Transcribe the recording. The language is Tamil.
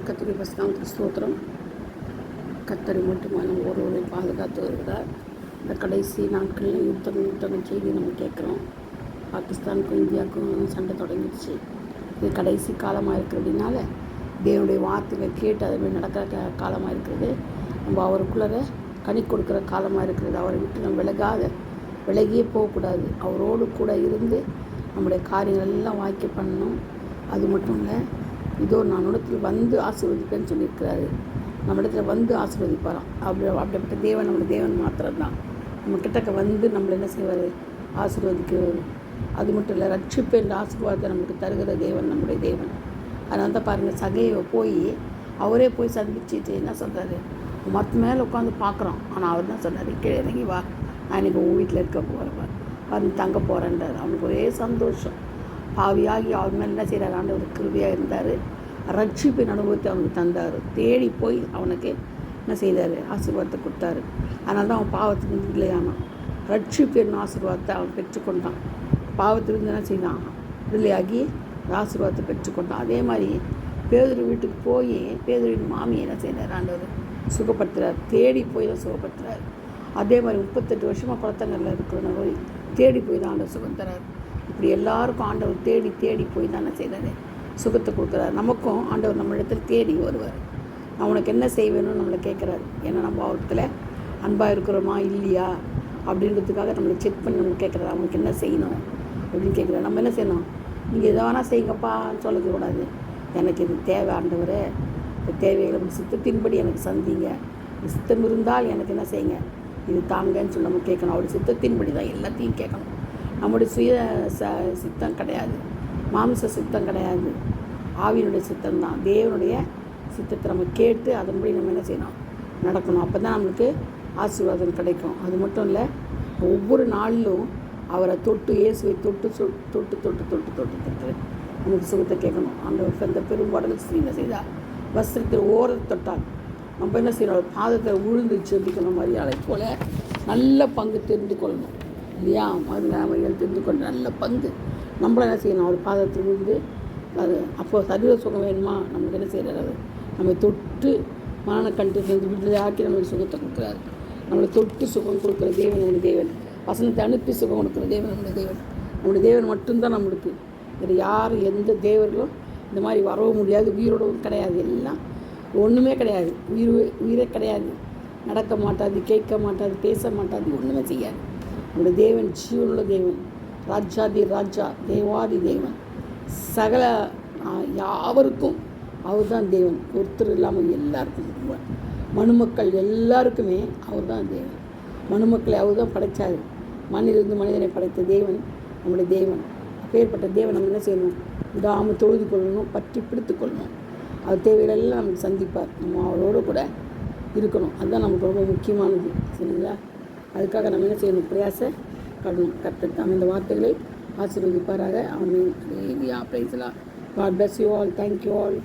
கர்த்தருடைய பரிசுத்த ஸ்தோத்திரம். கர்த்தரை மட்டுமான ஒருவரை பாதுகாத்து வருகிறார். இந்த கடைசி நாட்களில் யுத்தம் செய்தி நம்ம கேட்குறோம். பாகிஸ்தானுக்கும் இந்தியாவுக்கும் சண்டை தொடங்கிடுச்சு. இது கடைசி காலமாக இருக்கிறதுனால தேவனுடைய வார்த்தைகளை கேட்டு அதுமாதிரி நடக்கிற காலமாக இருக்கிறது. நம்ம அவருக்குள்ளே கனி கொடுக்குற காலமாக இருக்கிறது. அவரை விட்டு நம்ம விலகியே போகக்கூடாது. அவரோடு கூட இருந்து நம்முடைய காரியங்கள் எல்லாம் வாய்க்க பண்ணணும். அது மட்டும் இல்லை, இதோ நான் இடத்துல வந்து ஆசீர்வதிப்பேன்னு சொல்லியிருக்கிறாரு. நம்ம இடத்துல வந்து ஆசீர்வதிப்பாராம். அப்படிப்பட்ட தேவன் நம்மளோட தேவன் மாத்திரம்தான். நம்ம கிட்டக்க வந்து நம்மளை என்ன செய்வார்? ஆசீர்வதிக்கிறார். அது மட்டும் இல்லை, ரட்சிப்பு என்ற ஆசீர்வாதத்தை நம்மளுக்கு தருகிற தேவன் நம்முடைய தேவன். அதனால தான் பாருங்கள், சகையை அவரே போய் சந்திச்சுட்டு என்ன சொல்கிறாரு? மற்ற மேலே உட்காந்து பார்க்குறோம். ஆனால் அவர் தான் சொன்னார், கீழே இறங்கி வா, நான் இன்றைக்கி உங்கள் வீட்டில் இருக்க போகிறேன், வந்து தங்க போகிறேன்றார். அவனுக்கு ஒரே சந்தோஷம். பாவியாகி அவர் மேலே என்ன செய்கிறார்? ஆண்டவர் கிருபையாக இருந்தார். ரட்சிப்பின் அனுபவத்தை அவனுக்கு தந்தார். தேடி போய் அவனுக்கு என்ன செய்தார்? ஆசீர்வாதத்தை கொடுத்தாரு. அதனால தான் அவன் பாவத்துக்கு இல்லையானான். ரட்சிப்பின் ஆசீர்வாதத்தை அவன் பெற்றுக்கொண்டான். பாவத்திலிருந்து என்ன செய்தான்? விடுதலையாகி ஆசீர்வாதத்தை பெற்றுக்கொண்டான். அதே மாதிரி பேதுரு வீட்டுக்கு போய் பேதுருவின் மாமியை என்ன செய்கிறார்? ஆண்டவர் சுகப்படுத்துகிறார். தேடி போய் தான் சுகப்படுத்துகிறார். அதே மாதிரி 38 வருஷமாக குளத்தங்கரில் இருக்கிற போய் தேடி போய் தான் ஆண்டவர் சுகம் தரார். இப்படி எல்லாருக்கும் ஆண்டவர் தேடி போய் தான் என்ன செய்கிறாரு? சுகத்தை கொடுக்குறாரு. நமக்கும் ஆண்டவர் நம்ம இடத்துல தேடி வருவார். நான் உனக்கு என்ன செய்வேன்னு நம்மளை கேட்குறாரு. ஏன்னா நம்ம அவர்கிட்ட அன்பாக இருக்கிறோமா இல்லையா அப்படின்றதுக்காக நம்மளை செக் பண்ணி நம்ம கேட்குறாரு. அவனுக்கு என்ன செய்யணும் அப்படின்னு கேட்குறாரு. நம்ம என்ன செய்யணும்? நீங்கள் எதை வேணால் செய்யுங்கப்பான்னு சொல்லக்கூடாது. எனக்கு இது தேவை ஆண்டவரே, இந்த தேவைகளை சித்தத்தின்படி எனக்கு சந்திங்க, சித்தம் இருந்தால் எனக்கு என்ன செய்யுங்க, இது தாங்கன்னு சொல்லி நம்ம கேட்கணும். அவருடைய சித்தத்தின்படி தான் எல்லாத்தையும் கேட்கணும். நம்முடைய சுய சித்தம் கிடையாது, மாம்ச சித்தம் கிடையாது, ஆவியினுடைய சித்தம் தான். தேவனுடைய சித்தத்தை நம்ம கேட்டு அதன்படி நம்ம என்ன செய்யணும்? நடக்கணும். அப்போ தான் நம்மளுக்கு ஆசீர்வாதம் கிடைக்கும். அது மட்டும் இல்லை, ஒவ்வொரு நாளிலும் அவரை தொட்டு இயேசுவை தொட்டு தொட்டு தொட்டு தொட்டு தொட்டு தொட்டு நமக்கு சுகத்தை கேட்கணும். அந்த அந்த பெரும்பாடல் என்ன செய்தால் வஸ்திரத்தில் ஓரத்தை தொட்டால் நம்ம என்ன செய்யணும்? பாதத்தை உழுந்து செபிக்கணும். மரியாதை போல் நல்ல பங்கு தெரிந்து கொள்ளணும் இல்லையா? மரியாதை தெரிந்து கொள்ள நல்ல பங்கு நம்மள என்ன செய்யணும்? அவர் பாதத்தில் விழுந்து அது அப்போது சரீர சுகம் வேணுமா? நமக்கு என்ன செய்கிறாரு? நம்மை தொட்டு மரணக்கண்டு விடுதலையாக்கி நம்மளுக்கு சுகத்தை கொடுக்குறாரு. நம்மளை தொட்டு சுகம் கொடுக்குற தேவன் நம்முடைய தேவன். வசனத்தை அனுப்பி சுகம் கொடுக்குற தேவன் நம்முடைய தேவன். நம்முடைய தேவன் மட்டும்தான் நம்மளுக்கு. வேறு யாரும் எந்த தேவர்களும் இந்த மாதிரி வரவும் முடியாது. உயிரோடவும் கிடையாது. எல்லாம் ஒன்றுமே கிடையாது. உயிரே கிடையாது. நடக்க மாட்டாது, கேட்க மாட்டாது, பேச மாட்டாது, ஒன்றுமே செய்யாது. நம்முடைய தேவன் ஜீவனுள்ள தேவன், ராஜாதி ராஜா, தேவாதி தேவன். சகல யாவருக்கும் அவர் தான் தேவன். ஒருத்தர் இல்லாமல் எல்லாருக்கும், மனுமக்கள் எல்லாருக்குமே அவர் தான் தேவன். மனுமக்களை அவர் தான் படைத்தார். மண்ணிலிருந்து மனிதனை படைத்த தேவன் நம்முடைய தேவன். அப்பேற்பட்ட தேவன் நம்ம என்ன செய்யணும்? விடாமல் தொழுது கொள்ளணும், பற்றி பிடித்து கொள்ளணும். அவர் தேவைகளெல்லாம் நமக்கு சந்திப்பார். நம்ம அவரோடு கூட இருக்கணும். அதுதான் நமக்கு ரொம்ப முக்கியமானது. சரிங்களா? அதுக்காக நம்ம என்ன செய்யணும்? பிரயாசப்படணும். கர்த்தர் தாம் இந்த வார்த்தைகளை ஆசீர்வதிப்பாராக. ஆமென். ஹல்லேலூயா. Praise the Lord. God bless you all. Thank you all.